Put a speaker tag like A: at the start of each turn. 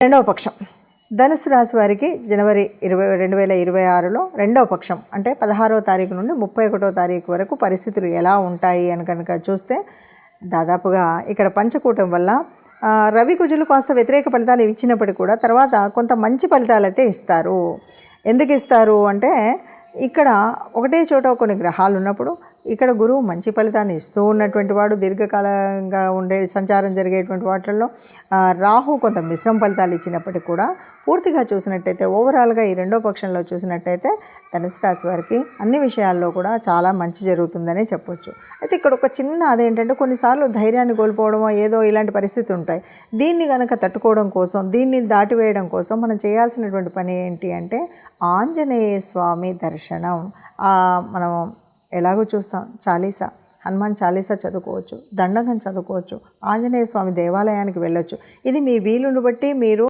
A: రెండవ పక్షం ధనుసు రాశి వారికి జనవరి 2026లో రెండవ పక్షం అంటే 16వ తారీఖు నుండి 31వ తారీఖు వరకు పరిస్థితులు ఎలా ఉంటాయి అని కనుక చూస్తే దాదాపుగా ఇక్కడ పంచకూటం వల్ల రవి కుజులు కాస్త వ్యతిరేక ఫలితాలు ఇచ్చినప్పటికీ కూడా తర్వాత కొంత మంచి ఫలితాలు అయితే ఇస్తారు. ఎందుకు ఇస్తారు అంటే ఇక్కడ ఒకటే చోట కొన్ని గ్రహాలు ఉన్నప్పుడు ఇక్కడ గురువు మంచి ఫలితాన్ని ఇస్తూ ఉన్నటువంటి వాడు, దీర్ఘకాలంగా ఉండే సంచారం జరిగేటువంటి వాటిల్లో రాహు కొంత మిశ్రమ ఫలితాలు ఇచ్చినప్పటికీ కూడా పూర్తిగా చూసినట్టయితే ఓవరాల్గా ఈ రెండో పక్షంలో చూసినట్టయితే ధనుసు రాశి వారికి అన్ని విషయాల్లో కూడా చాలా మంచి జరుగుతుందనే చెప్పొచ్చు. అయితే ఇక్కడ ఒక చిన్న అదేంటంటే కొన్నిసార్లు ధైర్యాన్ని కోల్పోవడమో ఏదో ఇలాంటి పరిస్థితి ఉంటాయి. దీన్ని కనుక తట్టుకోవడం కోసం, దీన్ని దాటివేయడం కోసం మనం చేయాల్సినటువంటి పని ఏంటి అంటే ఆంజనేయ స్వామి దర్శనం. మనం ఎలాగో చూస్తాం, చాలీసా, హనుమాన్ చాలీసా చదువుకోవచ్చు, దండకం చదువుకోవచ్చు, ఆంజనేయ స్వామి దేవాలయానికి వెళ్ళొచ్చు. ఇది మీ వీలుని బట్టి మీరు